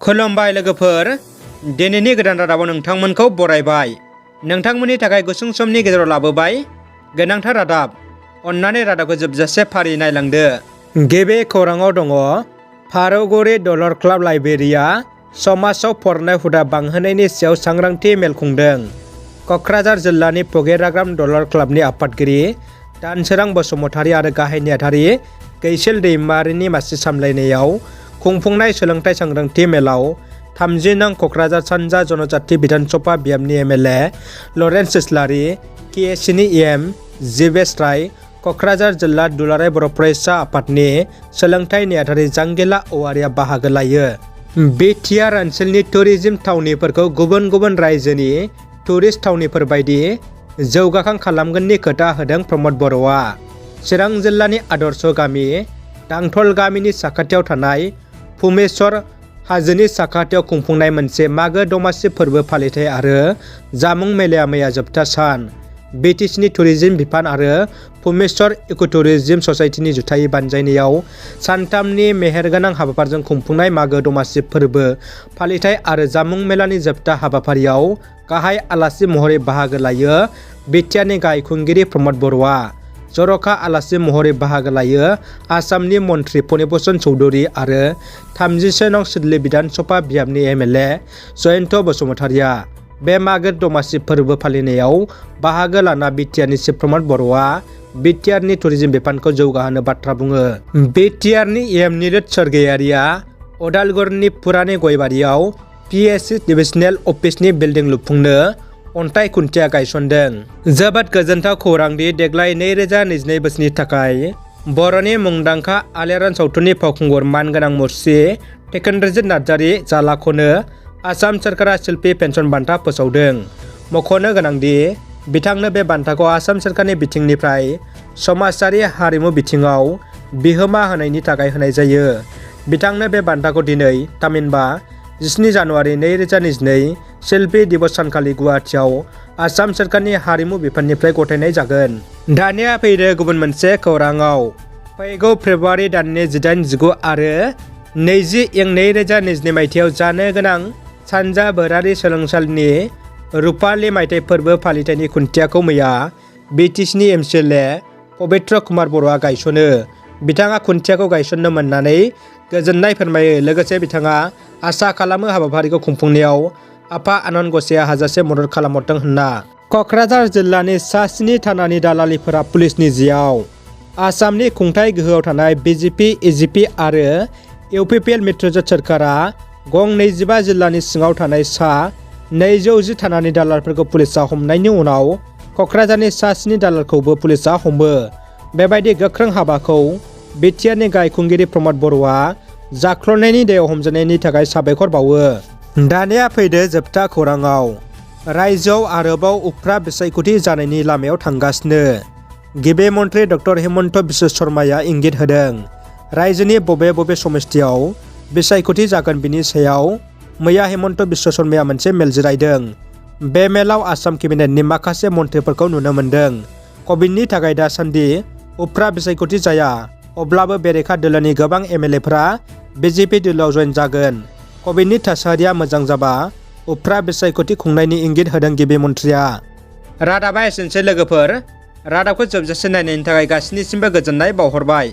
खुलुमबाय लोगोफोर, दिनैनि गोदान रादाबाव नोंथांमोनखौ बरायबाय। नोंथांमोननि थाखाय गुसुं समनि गेजेराव लाबोबाय गोनांथार रादाब। अन्नानै रादाबखौ जोबजासे फारि नायलांदो। गिबि खौराङाव दङ, फारौगुरि दलर क्लाब लाइब्रेरिया समाजाव फरायनाय हुदा बांहोनायनि सायाव सांग्रांथि मेल खुंदों। क'क्राझार जिल्लानि फगेराग्राम दलर क्लाबनि आफादगिरि दानसोरां बसुमतारी आरो गाहाय नेहाथारि गैसिल दैमारिनि मासि सामलायनायाव खुंफुंनाय सोलोंथाइ सांग्रांथि मेलाव 30 नं क'क्राझार सानजा जनजाति बिधानसभा बियाबनि एमएलए लरेन्स इस्लारि, केएससिनि एम जीवेश राय, क'क्राझार जिल्ला दुलाराय बर' फरायसा आफादनि सोलोंथाइ नेहाथारि जांगिला औवारिया बाहागो लायो। बिटिआर ओनसोलनि टुरिज्म थावनिफोरखौ गुबुन गुबुन रायजोनि टुरिस्ट थावनिफोर बायदि जौगाखां खालामगोननि खोथा होदों प्रमद बर'आ। चिरां जिल्लानि आदर्श गामि दांथल गामिनि साखाथियाव थानाय भुमेश्वर हाजोनि साखाथियाव खुंफुंनाय मोनसे मागो दमासि फोरबो फालिथाय आरो जामुं मेलाया मैया जोबथा सान। बिटिसिनि टुरिज्म बिफान आरो भुमेश्वर इक'टुरिज्म ससाइटिनि जुथायै बानजायनायाव सानथामनि मेहेरगोनां हाबाफारिजों खुंफुंनाय मागो दमासि फोरबो फालिथाय आरो जामुं मेलानि जोबथा हाबाफारियाव गाहाय आलासि महरै बाहागो लायो बिटिआरनि गाहाय खुंगिरि प्रमद बर'आ। जर'खा आलासि महरै बाहागो लायो आसामनि मन्त्रि फणिभूषण चौधुरी आरो 31 नं सिडली बिधानसभा बियाबनि एमएलए जयन्त बसुमतारीया। बे मागो दमासि फोरबो फालिनायाव बाहागो लाना बिटिआरनि चिफ प्रमद बर'आ बिटिआरनि टुरिज्म बिफानखौ जौगाहोनो बाथ्रा बुङो। बिटिआरनि एम निरुत स्वर्गियारिया अदालगुरिनि पुरानि गयबारियाव पिएचसि डिभिजनेल अफिसनि बिल्डिं लुफुंनो अन्थाइ खुन्थिया गायसनदों। जोबोद गोजोनथाव खौरांदि देग्लाय 2022 बोसोरनि थाखाय बर'नि मुंदांखा आलियारन सावथुननि फावखुंगुर मानगोनां मुरसि टेकेन्द्रजित नार्जारी जालाखौनो आसाम सोरखारा शिल्पी पेन्सन बान्था फोसावदों। मख'नो गोनांदि बिथांनो बे बान्थाखौ आसाम सोरखारनि बिथिंनिफ्राय समाजारि हारिमु बिथिङाव बिहोमा होनायनि थाखाय होनाय जायो। बिथांनो बे बान्थाखौ दिनै थामहिनबा 17 जानुवारि 2022 शिल्पी दिवस सानखालि गुवाहाटियाव आसाम सोरखारनि हारिमु बिफाननिफ्राय गथायनाय जागोन। दानिया फैदो गुबुन मोनसे खौराङाव। फैगौ फेब्रुवारि दाननि 18, 19 आरो 20 इं 2022 मायथाइयाव जानो गोनां सानजा बोरारि सोलोंसालिनि रुपालि मायथाइ फोरबो फालिथायनि खुन्थियाखौ मैया बिटिसिनि एमसिएलए पबित्र कुमार बर'आ गायसनो। बिथाङा खुन्थियाखौ गायसननो मोननानै गोजोननाय फोरमायो। लोगोसे बिथाङा आसा खालामो हाबाफारिखौ खुंफुंनायाव आफा आनान गसाइया हाजासे मदद खालामहरथों होनना। क'क्राझार जिल्लानि सा 7 थानानि दालालिफोरा पुलिसनि जिआव। आसामनि खुंथाय गोहोआव थानाय बिजेपि, एजिपि आरो इउपिपिएल मित्रजोंट सोरखारा गं 25 जिल्लानि सिङाव थानाय सा 210 थानानि दालालफोरखौ पुलिसआ हमनायनि उनाव क'क्राझारनि सा 7 दालालखौबो पुलिसआ हमो। बेबायदि गोख्रों हाबाखौ बिटिआरनि गाहाय खुंगिरि प्रमद बर'आ जाख्ल'नायनि दायाव हमजानायनि थाखाय साबायखर बावो। दानिया फैदो जोबथा खौराङाव। रायजोआव आरोबाव उफ्रा बिसायख'थि जानायनि लामायाव थांगासिनो। गिबि मन्त्रि डक्टर हिमन्त बिश्व शर्माया इंगित होदों। रायजोनि बबे बबे समस्तियाव बिसायख'थि जागोन बिनि सायाव मैया हिमन्त बिश्व शर्माया मोनसे मेल जिरायदों। बे मेलाव आसाम केबिनेटनि माखासे मन्थ्रिफोरखौ नुनो मोन्दों। कभिडनि थाखाय दासान्दि उफ्रा बिसायख'थि जाया, अब्लाबो बेरेखा दोलोनि गोबां एमएलएफोरा बिजेपि दोलोआव जयेन जागोन। कभिडनि थासारिया मोजां जाबा उफ्रा बिसायख'थि खुंनायनि इंगित होदों गिबि मन्थ्रिया। रादाबा एसेनोसै लोगोफोर। रादाबखौ जोबजासे नायनायनि थाखाय गासैनिसिमबो गोजोननाय बावहरबाय।